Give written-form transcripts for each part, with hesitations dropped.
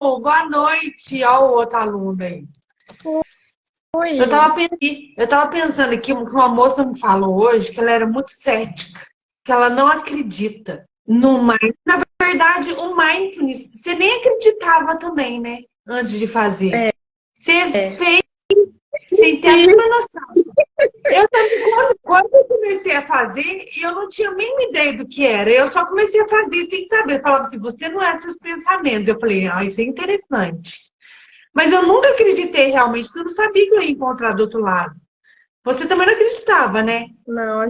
Boa noite ao outro aluno aí. Oi. Eu tava pensando aqui que uma moça me falou hoje que ela era muito cética, que ela não acredita no mindfulness. Na verdade, o mindfulness, você nem acreditava também, né? Antes de fazer. É, Você é. fez sem ter a Sim. mínima noção. Eu também, quando eu comecei a fazer, eu não tinha a mínima ideia do que era. Eu só comecei a fazer sem saber. Eu falava assim, você não é seus pensamentos. Eu falei, isso é interessante. Mas eu nunca acreditei realmente, porque eu não sabia que eu ia encontrar do outro lado. Você também não acreditava, né? Não, a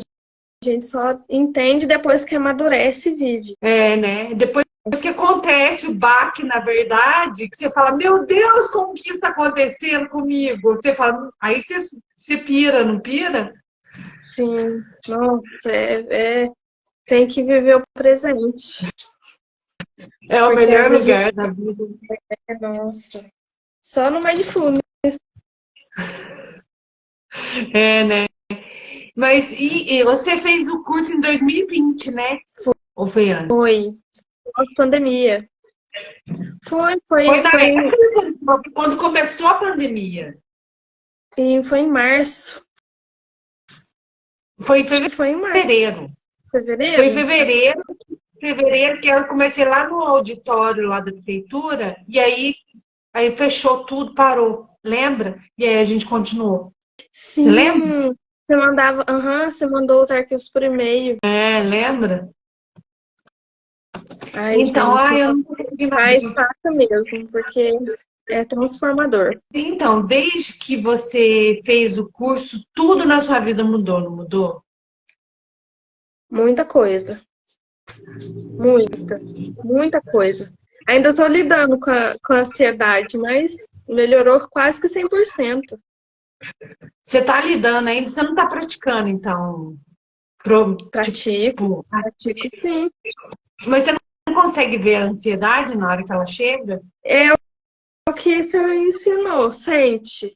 gente só entende depois que amadurece e vive. É, né? Depois que acontece o baque, na verdade, que você fala, meu Deus, como que isso está acontecendo comigo? Você fala, aí você pira, não pira? Sim. Nossa, tem que viver o presente. É o Porque às melhor vezes, lugar da vida. nossa, só no mindfulness. É, né? Mas e você fez o curso em 2020, né? Ou foi antes? Foi. Pós-pandemia. Foi, Foi foi, na foi, época quando começou a pandemia. foi em março. Foi em Acho que foi em março. fevereiro. Foi em Fevereiro? fevereiro, que eu comecei lá no auditório lá da prefeitura, e aí fechou tudo, parou. Lembra? E aí a gente continuou. Você lembra? Sim. Você mandou os arquivos por e-mail. É, lembra? Ai, Então, gente, eu não tô conseguindo mas abrir. faça mesmo, porque é transformador. Então, desde que você fez o curso, tudo na sua vida mudou, não mudou? Muita coisa. Muita. Muita coisa. Ainda estou lidando com a ansiedade, mas melhorou quase que 100%. Você tá lidando ainda, você não tá praticando, então, Pratico, tipo, pratico sim. mas você não consegue ver a ansiedade na hora que ela chega? É o que você ensinou, sente.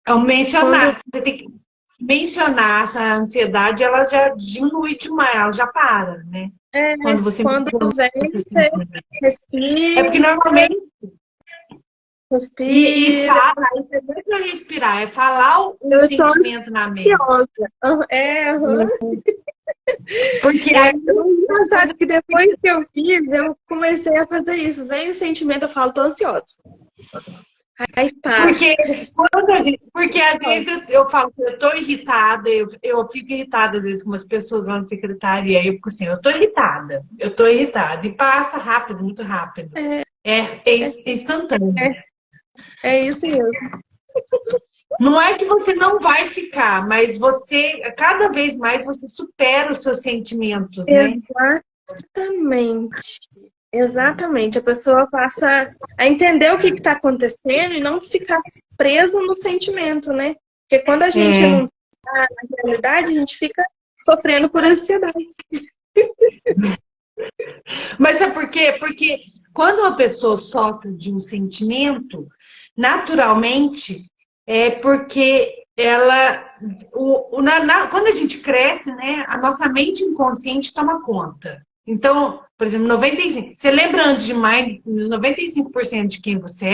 É o Quando mencionar. Você tem que mencionar essa ansiedade, ela já diminui demais, ela já para, né? Quando você quando menciona vem, esse você sentimento. É porque respira, normalmente e respira. fala, isso é muito para respirar, é falar um Eu estou sentimento na mente. ansiosa. Aham. Porque É aí tão engraçado que depois que eu fiz, eu comecei a fazer isso. Vem o sentimento, eu falo, tô ansiosa. Aí pá, Porque, porque às vezes eu falo que eu tô irritada, eu fico irritada às vezes com umas pessoas lá na secretaria, e eu fico assim, eu tô irritada, e passa rápido, muito rápido. É instantâneo. é isso mesmo. Não é que você não vai ficar, mas você, cada vez mais, você supera os seus sentimentos, né? Exatamente. Exatamente. A pessoa passa a entender o que está acontecendo e não ficar presa no sentimento, né? Porque quando a gente É, não tá na realidade, a gente fica sofrendo por ansiedade. mas é por quê? Porque quando uma pessoa sofre de um sentimento, naturalmente, é porque ela. Quando a gente cresce, né, a nossa mente inconsciente toma conta. Então, por exemplo, 95. Você lembra antes de mais, 95% de quem você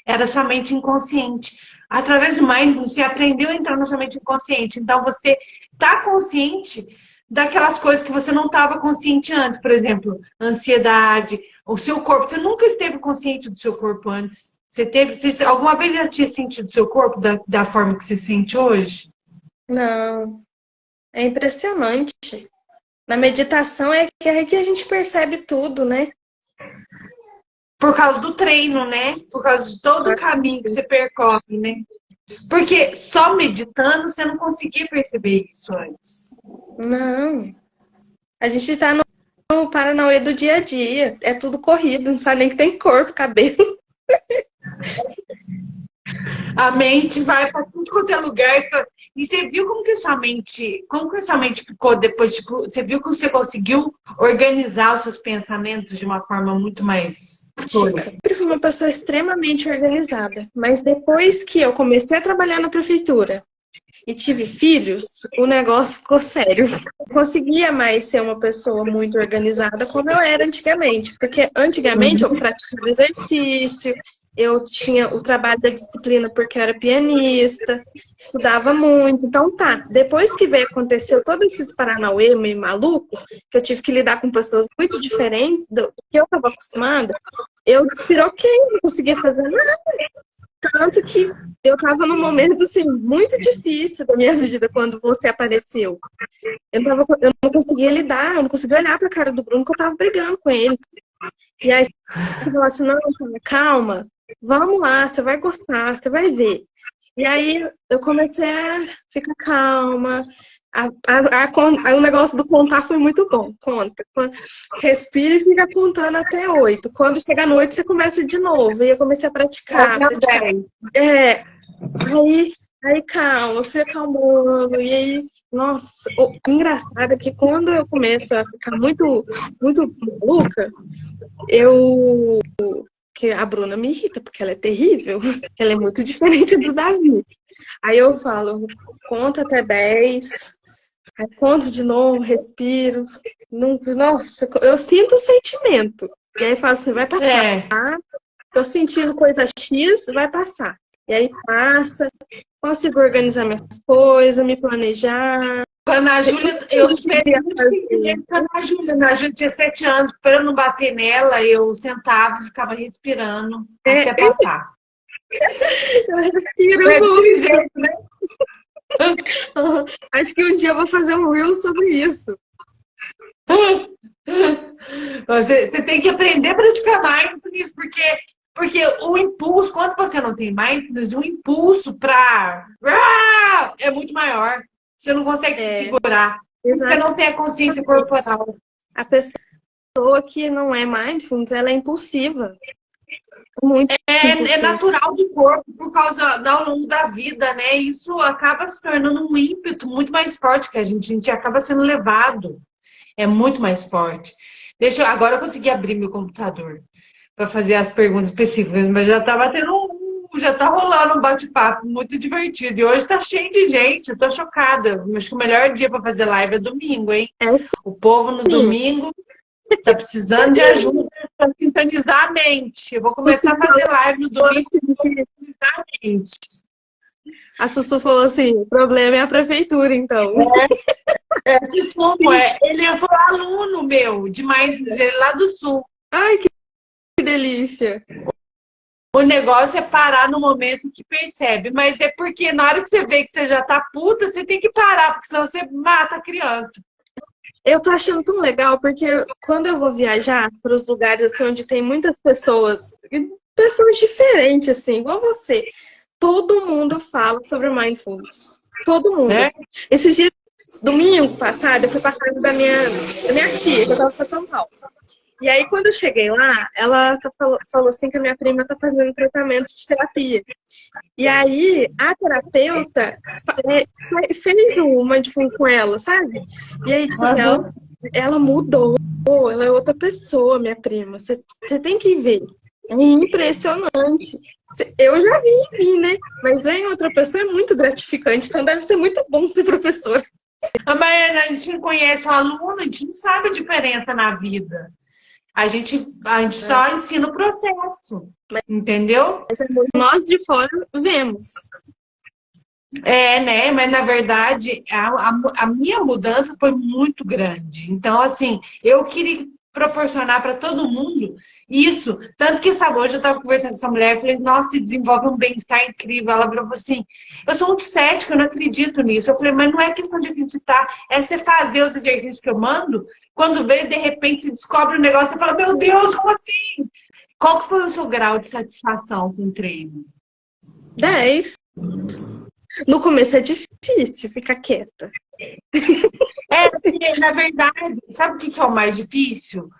era sua mente inconsciente. Através do mindfulness, você aprendeu a entrar na sua mente inconsciente. Então, você está consciente daquelas coisas que você não estava consciente antes. Por exemplo, ansiedade, o seu corpo. Você nunca esteve consciente do seu corpo antes. Você alguma vez já tinha sentido o seu corpo da forma que se sente hoje? Não, é impressionante. Na meditação é que a gente percebe tudo, né? Por causa do treino, né? Por causa de todo o caminho que você percorre, né? Porque só meditando você não conseguia perceber isso antes. Não. A gente tá no Paranauê do dia a dia. É tudo corrido, não sabe nem que tem corpo, cabelo. A mente vai para tudo quanto é lugar. E você viu como que a sua mente ficou depois, tipo, você viu que você conseguiu organizar os seus pensamentos de uma forma muito mais Chica. Eu sempre fui uma pessoa extremamente organizada. Mas depois que eu comecei a trabalhar na prefeitura, e tive filhos, o negócio ficou sério. Não conseguia mais ser uma pessoa muito organizada como eu era antigamente, porque antigamente eu praticava exercício, eu tinha o trabalho da disciplina porque eu era pianista, estudava muito. Então tá, depois que veio aconteceu todos esses paranauê meio maluco, que eu tive que lidar com pessoas muito diferentes do que eu estava acostumada, eu despiroquei, não conseguia fazer nada. Tanto que eu tava num momento, assim, muito difícil da minha vida quando você apareceu. Eu não conseguia lidar, eu não conseguia olhar pra cara do Bruno, que eu tava brigando com ele. E aí você falou assim, não, calma, vamos lá, você vai gostar, você vai ver. E aí eu comecei a ficar calma. O negócio do contar foi muito bom. Conta. Respira e fica contando até 8. Quando chegar no 8, você começa de novo. E eu comecei a praticar. Aí calma, eu fui acalmando. E aí, nossa, o engraçado é que quando eu começo a ficar muito, muito maluca, que a Bruna me irrita, porque ela é terrível. Ela é muito diferente do Davi. Aí eu falo, conta até 10. Aí conto de novo, respiro. Nossa, eu sinto o sentimento. E aí falo assim, vai passar. Tô sentindo coisa X, vai passar. E aí passa, consigo organizar minhas coisas, me planejar. Quando a Júlia, eu esperei a Júlia tinha 7 anos, para eu não bater nela, eu sentava e ficava respirando até passar. Eu respiro muito. Jeito, né? Acho que um dia eu vou fazer um reel sobre isso. Você tem que aprender a praticar mindfulness, porque o impulso, quando você não tem mindfulness, o impulso é muito maior. Você não consegue se segurar. Você não tem a consciência corporal. A pessoa que não é mindfulness, ela é impulsiva. Muito é natural do corpo por causa ao longo da vida, né? Isso acaba se tornando um ímpeto muito mais forte que a gente acaba sendo levado. É muito mais forte. Agora eu consegui abrir meu computador para fazer as perguntas específicas, mas já tá rolando um bate-papo muito divertido. E hoje tá cheio de gente, eu tô chocada. Acho que o melhor dia para fazer live é domingo, hein? O povo no domingo tá precisando de ajuda para sintonizar a mente. Eu vou começar a fazer live no domingo para sintonizar a mente. A Sussu falou assim, o problema é a prefeitura, então. Ele foi aluno meu, ele lá do Sul. Ai, que delícia. O negócio é parar no momento que percebe. Mas é porque na hora que você vê que você já tá puta, você tem que parar, porque senão você mata a criança. Eu tô achando tão legal, porque quando eu vou viajar para os lugares assim, onde tem muitas pessoas diferentes, assim, igual você, todo mundo fala sobre mindfulness. Todo mundo. Esses dias, domingo passado, eu fui pra casa da minha tia, que eu tava pra São Paulo. E aí, quando eu cheguei lá, ela falou assim que a minha prima tá fazendo tratamento de terapia. E aí, a terapeuta fez um mindfulness com ela, sabe? E aí, tipo assim, ela mudou. Ela é outra pessoa, minha prima. Você tem que ver. É impressionante. Eu já vi em mim, né? Mas ver em outra pessoa é muito gratificante. Então, deve ser muito bom ser professora. Mas a gente não conhece o aluno, a gente não sabe a diferença na vida. A gente só ensina o processo, entendeu? Nós de fora vemos. Né? Mas na verdade, a minha mudança foi muito grande. Então, assim, eu queria proporcionar para todo mundo isso. Tanto que, sabe, hoje eu estava conversando com essa mulher e falei, nossa, desenvolve um bem-estar incrível. Ela falou assim, eu sou muito cética, eu não acredito nisso. Eu falei, mas não é questão de acreditar, é você fazer os exercícios que eu mando, quando vê, de repente, se descobre um negócio e fala, meu Deus, como assim? Qual que foi o seu grau de satisfação com o treino? 10. No começo é difícil ficar quieta. Porque, na verdade, sabe o que é o mais difícil?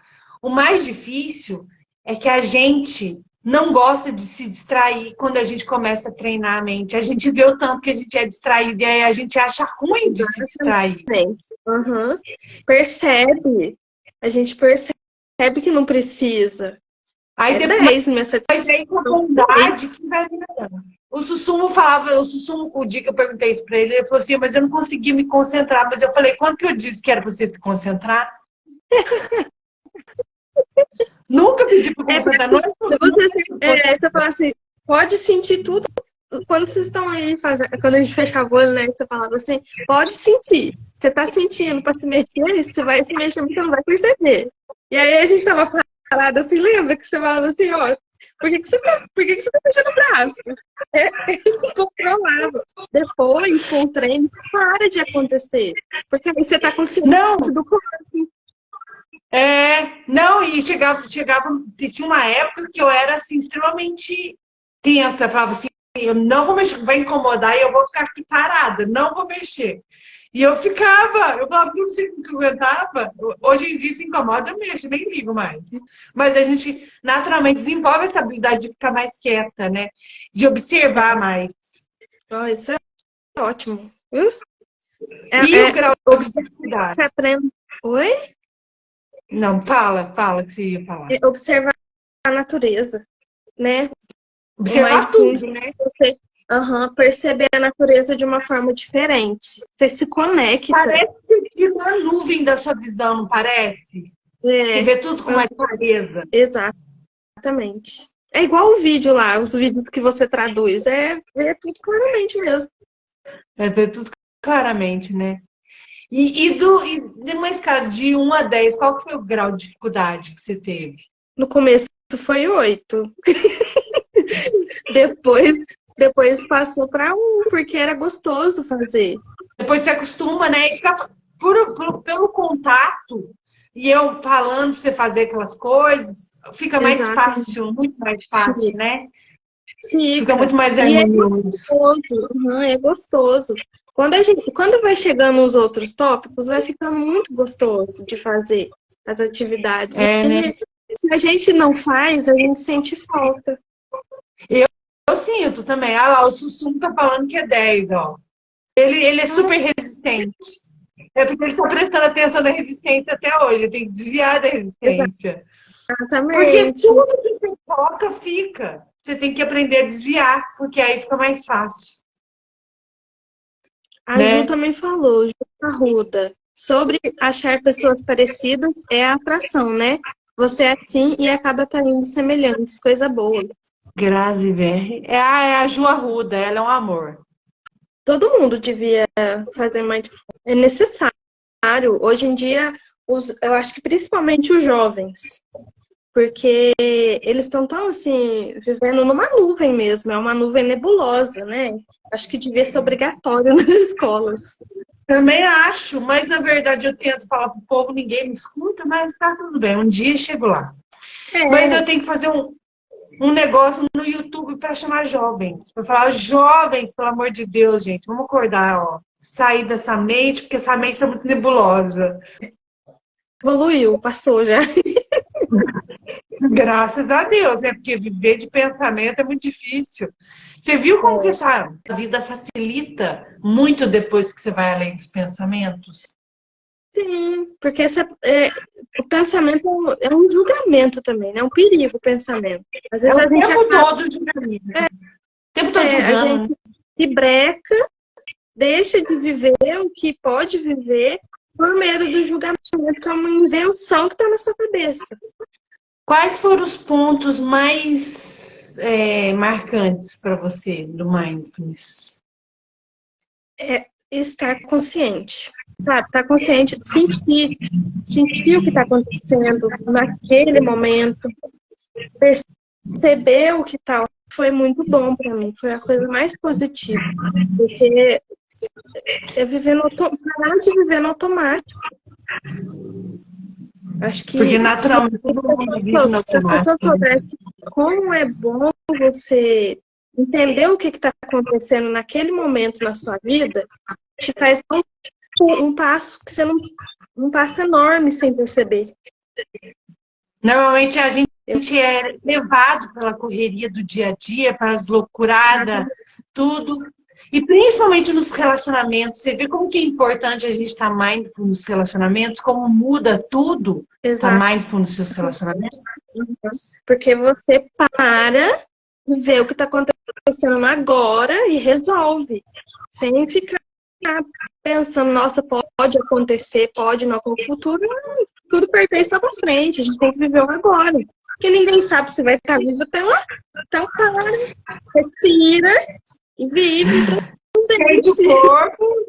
O mais difícil é que a gente não gosta de se distrair quando a gente começa a treinar a mente. A gente vê o tanto que a gente é distraído e aí a gente acha ruim de se distrair. Percebe. A gente percebe que não precisa. Aí depois, 10 minha satisfação. com a bondade que vai melhorando. O Sussumo falava, o dia que eu perguntei isso pra ele, ele falou assim, mas eu não consegui me concentrar. Mas eu falei, quando que eu disse que era pra você se concentrar? Nunca pedi pra concentrar. Não é Se você falar assim, pode sentir tudo. Quando vocês estão aí fazendo, quando a gente fechava o olho, né? Você falava assim, pode sentir. Você tá sentindo pra se mexer, você vai se mexer, mas você não vai perceber. E aí a gente tava parada assim, lembra que você falava assim, ó, por que você tá mexendo o braço? É incontrolável. Depois, com o treino, para de acontecer. Porque aí você tá consciente não. do corpo. Não, e tinha uma época que eu era assim, extremamente tensa, eu falava assim, eu não vou mexer, vai incomodar e eu vou ficar aqui parada, não vou mexer. E eu falava, não sei como que eu aguentava. Hoje em dia se incomoda, eu mexo, nem ligo mais. Mas a gente naturalmente desenvolve essa habilidade de ficar mais quieta, né? De observar mais. Oh, isso é ótimo. O grau de dificuldade. Você aprende. Oi? Não, fala que você ia falar. Observar a natureza, né? Observar tudo, né? Você perceber a natureza de uma forma diferente. Você se conecta. Parece que tira uma nuvem da sua visão, não parece? Você vê tudo com mais clareza. Exatamente. É igual o vídeo lá, os vídeos que você traduz. Ver tudo claramente mesmo. Ver tudo claramente, né? E de uma escala de 1 a 10, qual foi o grau de dificuldade que você teve? No começo foi 8. Depois passou para 1, porque era gostoso fazer. Depois você acostuma, né? E fica pelo contato, e eu falando pra você fazer aquelas coisas, fica mais fácil, muito mais fácil, né? Fica muito mais harmonioso. É gostoso. Quando vai chegando os outros tópicos, vai ficar muito gostoso de fazer as atividades. Né? Se a gente não faz, a gente sente falta. Eu sinto também. Ah lá, o Sussumo tá falando que é 10, ó. Ele é super resistente. É porque ele tá prestando atenção na resistência até hoje. Ele tem que desviar da resistência. Exatamente. Porque tudo que você foca fica. Você tem que aprender a desviar, porque aí fica mais fácil. A Ju também falou, Ju Arruda, sobre achar pessoas parecidas é a atração, né? Você é assim e acaba atraindo semelhantes, coisa boa. Grazi Verri. É a Ju Arruda, ela é um amor. Todo mundo devia fazer mindfulness. É necessário. Hoje em dia, eu acho que principalmente os jovens. Porque eles estão tão, assim, vivendo numa nuvem mesmo. É uma nuvem nebulosa, né? Acho que devia ser obrigatório nas escolas. Também acho, mas na verdade eu tento falar pro povo, ninguém me escuta, mas tá tudo bem. Um dia eu chego lá. Mas eu tenho que fazer um negócio no YouTube para chamar jovens. Para falar, jovens, pelo amor de Deus, gente, vamos acordar, ó. Sair dessa mente, porque essa mente tá muito nebulosa. Evoluiu, passou já. Graças a Deus, né? Porque viver de pensamento é muito difícil. Você viu como que essa vida facilita muito depois que você vai além dos pensamentos? Sim, porque o pensamento é um julgamento também, né? É um perigo o pensamento. Às vezes o tempo todo julgamento. O tempo todo julgando. A gente se breca, deixa de viver o que pode viver por medo do julgamento, que é uma invenção que está na sua cabeça. Quais foram os pontos mais marcantes para você do mindfulness? Estar consciente, sabe? Estar consciente, sentir o que está acontecendo naquele momento, perceber o que está. Foi muito bom para mim, foi a coisa mais positiva, porque parar de viver no automático. Acho que porque naturalmente se as pessoas soubessem como é bom você entender o que está acontecendo naquele momento na sua vida, te faz um passo que você um passo enorme sem perceber. Normalmente a gente é levado pela correria do dia a dia, para as loucuradas, tudo. E principalmente nos relacionamentos, você vê como que é importante a gente estar mindful nos relacionamentos, como muda tudo estar mindful nos seus relacionamentos. Porque você para vê o que está acontecendo agora e resolve. Sem ficar pensando, nossa, pode acontecer, pode não acontecer. O futuro, tudo pertence lá pra frente. A gente tem que viver o agora. Porque ninguém sabe se vai estar vivo até lá. Então, para, respira e vive o presente.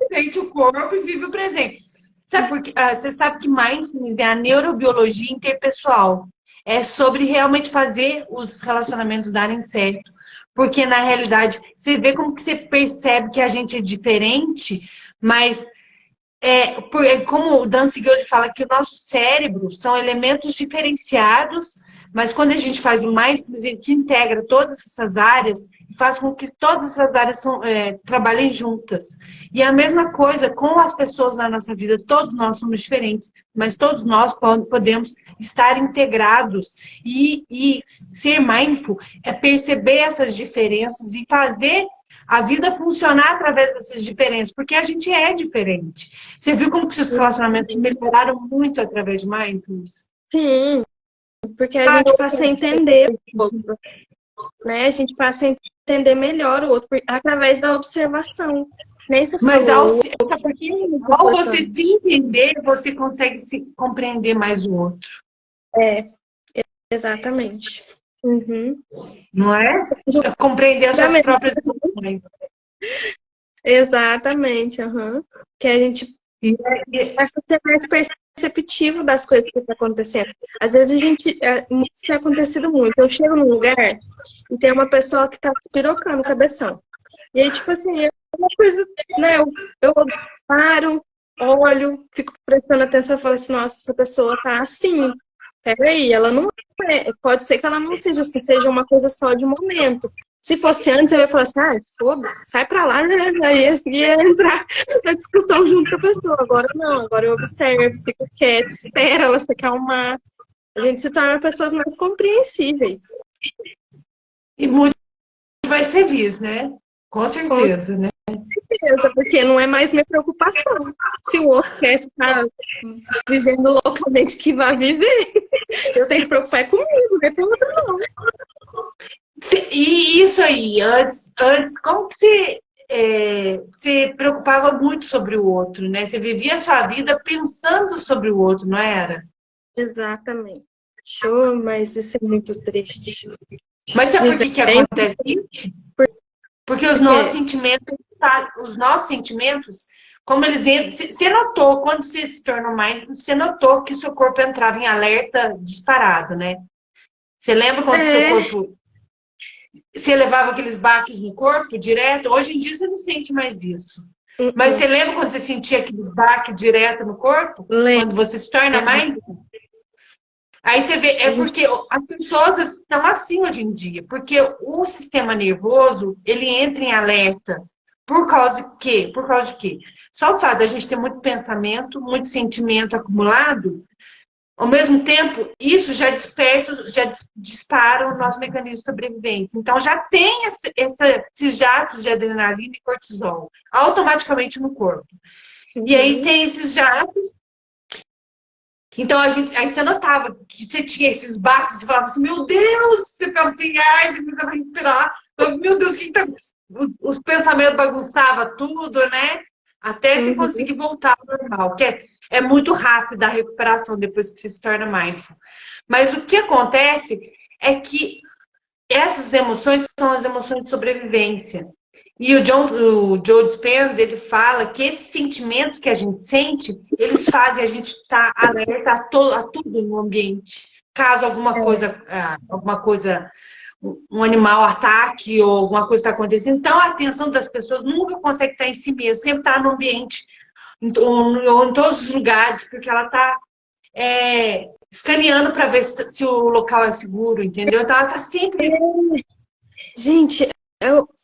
Sente o corpo e vive o presente. Sabe porque, você sabe que mindfulness é a neurobiologia interpessoal. É sobre realmente fazer os relacionamentos darem certo. Porque, na realidade, você vê como que você percebe que a gente é diferente, mas como o Dan Siegel fala que o nosso cérebro são elementos diferenciados, mas quando a gente faz o mindfulness, a gente integra todas essas áreas e faz com que todas essas áreas trabalhem juntas. E a mesma coisa com as pessoas na nossa vida, todos nós somos diferentes, mas todos nós podemos estar integrados. E ser mindful é perceber essas diferenças e fazer a vida funcionar através dessas diferenças, porque a gente é diferente. Você viu como que os relacionamentos melhoraram muito através de mindfulness? Sim, porque a gente passa a entender o outro, né? A gente passa a entender melhor o outro através da observação. Nem se Mas falou, ao você se entender, você consegue se compreender mais o outro. Exatamente. Uhum. Não é? Compreender as suas próprias emoções. Exatamente. Uhum. Que a gente passa a ser mais perceptivo das coisas que estão acontecendo. Às vezes isso tem acontecido muito. Eu chego num lugar e tem uma pessoa que tá despirocando o cabeção. E aí, tipo assim, é uma coisa, né? Eu paro, olho, fico prestando atenção e falo assim, nossa, essa pessoa tá assim. Peraí, ela não pode ser que ela não seja assim, seja uma coisa só de momento. Se fosse antes, eu ia falar assim, foda-se, sai pra lá, né? Aí ia entrar na discussão junto com a pessoa. Agora não, agora eu observo, fico quieta, espero ela se acalmar. A gente se torna pessoas mais compreensíveis. E muito vai ser visto, né? Com certeza, né? Com certeza, porque não é mais minha preocupação. Se o outro quer ficar vivendo loucamente que vai viver, eu tenho que preocupar comigo, não é com o outro não. E isso aí, antes como que você preocupava muito sobre o outro, né? Você vivia a sua vida pensando sobre o outro, não era? Exatamente. Show, mas isso é muito triste. Mas sabe por que acontece isso? Porque os nossos sentimentos, como eles entram. Você notou, quando você se tornou mindful, você notou que o seu corpo entrava em alerta disparado, né? Você lembra quando o seu corpo. Você levava aqueles baques no corpo direto? Hoje em dia você não sente mais isso. Mas você lembra quando você sentia aqueles baques direto no corpo? Quando você se torna mindful? Aí você vê, porque as pessoas estão assim hoje em dia, porque o sistema nervoso, ele entra em alerta. Por causa de quê? Por causa de quê? Só o fato de a gente ter muito pensamento, muito sentimento acumulado, ao mesmo tempo, isso já dispara o nosso mecanismo de sobrevivência. Então, já tem esses jatos de adrenalina e cortisol automaticamente no corpo. E aí tem esses jatos. Então, aí você notava que você tinha esses baques, você falava assim, meu Deus, você ficava sem ar, você ficava respirar. Meu Deus, os pensamentos bagunçavam tudo, né? Até você conseguir voltar ao normal, que é muito rápido a recuperação depois que você se torna mindful. Mas o que acontece é que essas emoções são as emoções de sobrevivência. E o Joe Dispenza, ele fala que esses sentimentos que a gente sente, eles fazem a gente estar alerta a tudo no ambiente. Caso alguma coisa, um animal ataque ou alguma coisa está acontecendo. Então, a atenção das pessoas nunca consegue estar em si mesma, sempre está no ambiente, ou em todos os lugares, porque ela está escaneando para ver se o local é seguro, entendeu? Então, ela está sempre... Gente,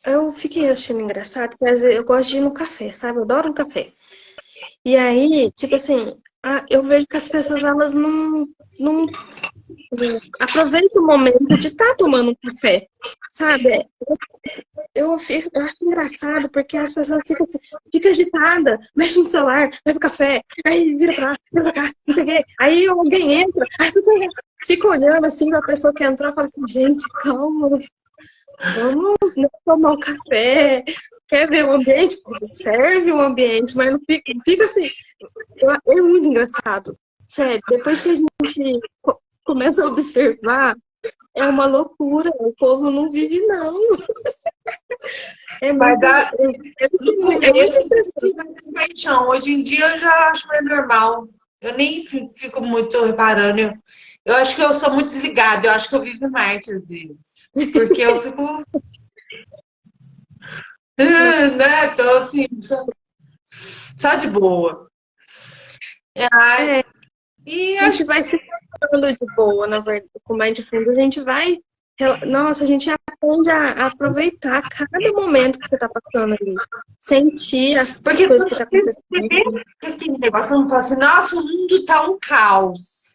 eu fiquei achando engraçado, porque às vezes eu gosto de ir no café, sabe? Eu adoro um café. E aí, tipo assim, eu vejo que as pessoas, elas não aproveitam o momento de estar tomando um café, sabe? Eu acho engraçado, porque as pessoas ficam assim, fica agitada, mexe no celular, vai pro café, aí vira pra lá, vira pra cá, não sei o quê. Aí alguém entra, aí a pessoa já fica olhando assim pra pessoa que entrou e fala assim, gente, calma. Vamos, né, tomar um café, quer ver o ambiente? Observe o ambiente, mas não fica assim. É muito engraçado. Sério, depois que a gente começa a observar, é uma loucura. O povo não vive, não. É Mas muito, no é muito começo eu estressante. tive mais paixão. Hoje em dia eu já acho mais normal. Eu nem fico muito reparando. Eu acho que eu sou muito desligada. Eu acho que eu vivo em Marte às vezes. Porque eu fico, né? Tô assim, só de boa. É, E a gente acho vai se tratando de boa, na verdade, com mais de fundo, a gente vai. Nossa, a gente aprende a aproveitar cada momento que você está passando ali. Sentir as porque coisas que estão você vê acontecendo. aquele negócio, não fala assim, nossa, o mundo tá um caos.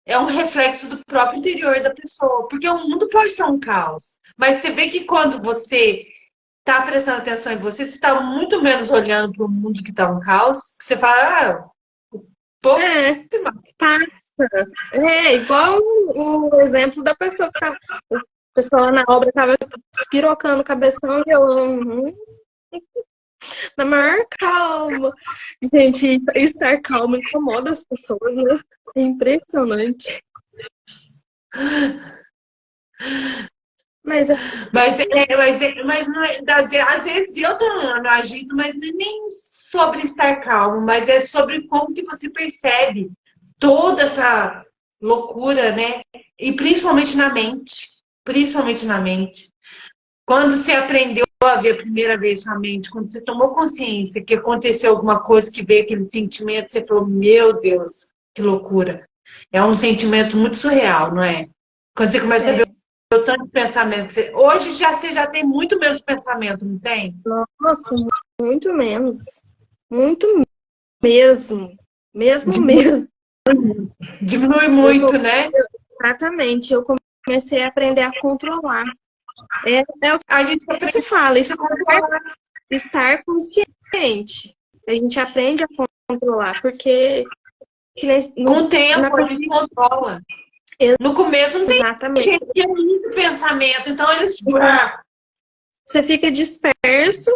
É um reflexo do próprio interior da pessoa. Porque o mundo pode estar um caos. Mas você vê que quando você está prestando atenção em você, você está muito menos olhando para o mundo que está um caos, que você fala, ah, pouco É, se mata. passa. É, igual o exemplo da pessoa que tava. O pessoal lá na obra estava despirocando o cabeção e eu. Na maior calma. Gente, estar calmo incomoda as pessoas, né? É impressionante. Mas é Mas não é, às vezes eu tô agindo, mas não é nem sobre estar calmo, mas é sobre como que você percebe toda essa loucura, né? E principalmente na mente. Principalmente na mente. Quando você aprendeu a ver a primeira vez sua mente, quando você tomou consciência que aconteceu alguma coisa, que veio aquele sentimento, você falou, meu Deus, que loucura. É um sentimento muito surreal, não é? Quando você começa a ver é. o tanto de pensamento que você... Hoje já, você já tem muito menos pensamento, não tem? Nossa, muito menos. Muito mesmo. Mesmo Diminui, mesmo. diminui Eu, muito, né? exatamente. Eu comecei a aprender a controlar. É o A gente que se aprende fala, a controlar. estar consciente. A gente aprende a controlar, porque que nem Com no, o na tempo, a gente consciência. controla. No começo não tem Exatamente. gente, tinha muito pensamento, então eles... Você fica disperso,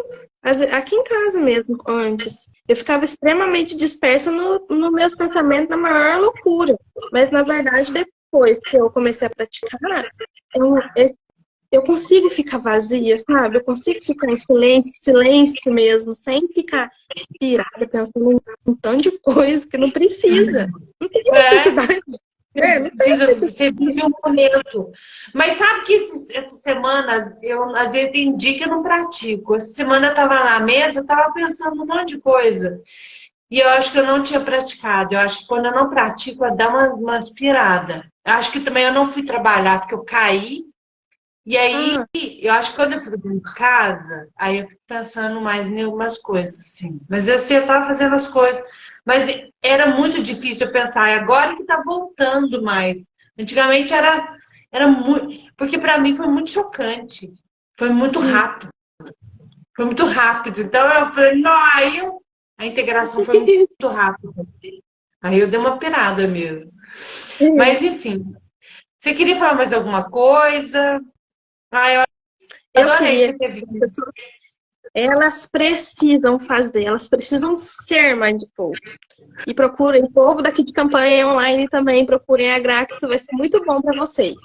aqui em casa mesmo, antes. Eu ficava extremamente dispersa no meus pensamentos, na maior loucura. Mas, na verdade, depois que eu comecei a praticar, eu consigo ficar vazia, sabe? Eu consigo ficar em silêncio, silêncio mesmo, sem ficar pirada, pensando em um tanto de coisa que não precisa. Não tem É, necessidade. Não tem precisa, necessidade. você vive um momento. Mas sabe que essa semana, eu, às vezes tem dia que eu não pratico. Essa semana eu estava na mesa, eu estava pensando um monte de coisa. E eu acho que eu não tinha praticado. Eu acho que quando eu não pratico, dá uma aspirada. Eu acho que também eu não fui trabalhar, porque eu caí. E aí, Ah, eu acho que quando eu fico dentro de casa, aí eu fico pensando mais em algumas coisas, assim. Mas eu sei, eu estava fazendo as coisas. Mas era muito difícil eu pensar, "É agora que está voltando mais." Antigamente era muito. Porque para mim foi muito chocante. Foi muito sim. rápido. Foi muito rápido. Então eu falei, não, a integração foi muito rápida. Aí eu dei uma pirada mesmo. Mas enfim, você queria falar mais alguma coisa? Ah, eu Eu adorei queria você que ter as vindo. pessoas, elas precisam fazer, elas precisam ser mindful. E procurem, o povo daqui de campanha online também, procurem a Gra, que isso vai ser muito bom para vocês.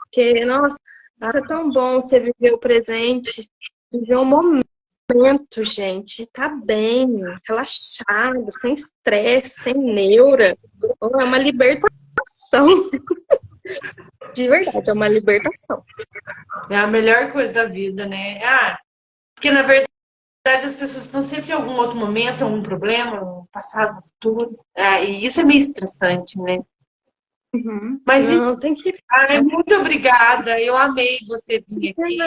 Porque, nossa, é tão bom você viver o presente, viver o momento, gente, tá bem, relaxado, sem estresse, sem neura. É uma libertação, de verdade, é uma libertação. É a melhor coisa da vida, né? Ah, porque na verdade as pessoas estão sempre em algum outro momento, algum problema, um passado, um futuro. Ah, e isso é meio estressante, né? Uhum. Mas Não, tem que. muito obrigada. Eu amei você vir aqui.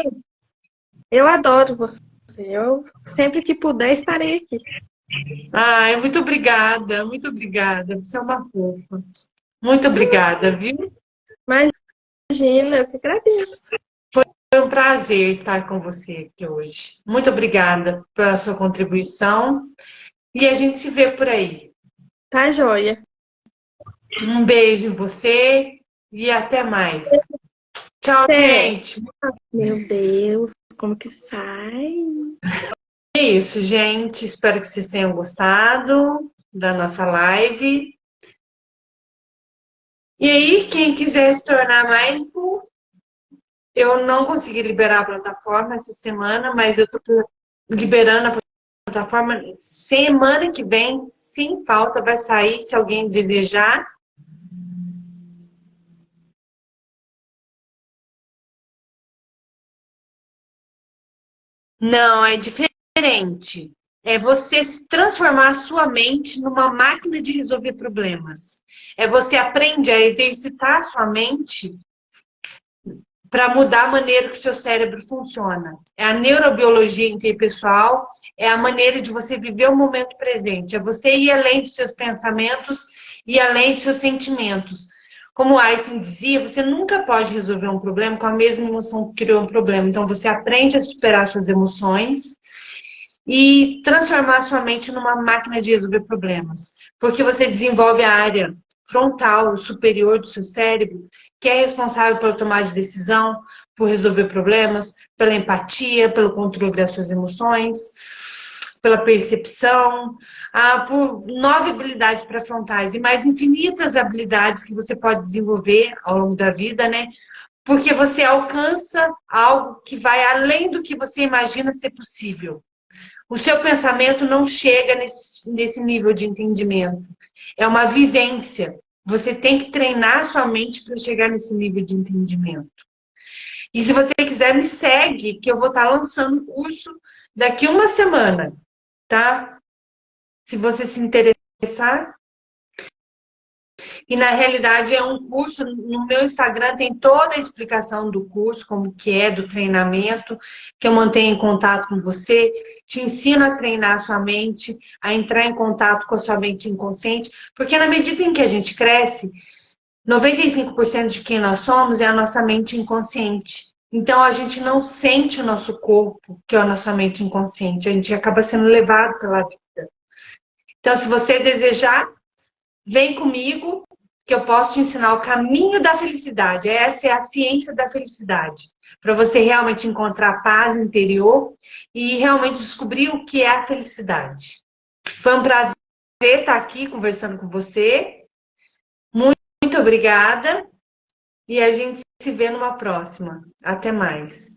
Eu adoro você. Eu sempre que puder estarei aqui. Muito obrigada, muito obrigada. Você é uma fofa. Muito obrigada, viu? Imagina, eu que agradeço. Foi um prazer estar com você aqui hoje. Muito obrigada pela sua contribuição e a gente se vê por aí. Tá, joia? Um beijo em você e até mais. Tchau, É. gente. Meu Deus, como que sai? É isso, gente. Espero que vocês tenham gostado da nossa live. E aí, quem quiser se tornar mindful, eu não consegui liberar a plataforma essa semana, mas eu estou liberando a plataforma semana que vem, sem falta, vai sair, se alguém desejar. Não, é diferente. É você transformar a sua mente numa máquina de resolver problemas. É você aprende a exercitar a sua mente para mudar a maneira que o seu cérebro funciona. É a neurobiologia interpessoal, é a maneira de você viver o momento presente. É você ir além dos seus pensamentos e além dos seus sentimentos. Como Einstein dizia, você nunca pode resolver um problema com a mesma emoção que criou um problema. Então, você aprende a superar suas emoções e transformar a sua mente numa máquina de resolver problemas. Porque você desenvolve a área frontal, superior do seu cérebro, que é responsável pela tomada de decisão, por resolver problemas, pela empatia, pelo controle das suas emoções, pela percepção, por 9 habilidades pré-frontais e mais infinitas habilidades que você pode desenvolver ao longo da vida, né? Porque você alcança algo que vai além do que você imagina ser possível. O seu pensamento não chega nesse nível de entendimento. É uma vivência. Você tem que treinar sua mente para chegar nesse nível de entendimento. E se você quiser, me segue, que eu vou estar lançando o curso daqui uma semana, tá? Se você se interessar. E na realidade é um curso, no meu Instagram tem toda a explicação do curso, como que é, do treinamento, que eu mantenho em contato com você, te ensino a treinar a sua mente, a entrar em contato com a sua mente inconsciente, porque na medida em que a gente cresce, 95% de quem nós somos é a nossa mente inconsciente. Então a gente não sente o nosso corpo, que é a nossa mente inconsciente, a gente acaba sendo levado pela vida. Então, se você desejar, vem comigo, que eu posso te ensinar o caminho da felicidade. Essa é a ciência da felicidade. Para você realmente encontrar paz interior e realmente descobrir o que é a felicidade. Foi um prazer estar aqui conversando com você. Muito obrigada. E a gente se vê numa próxima. Até mais.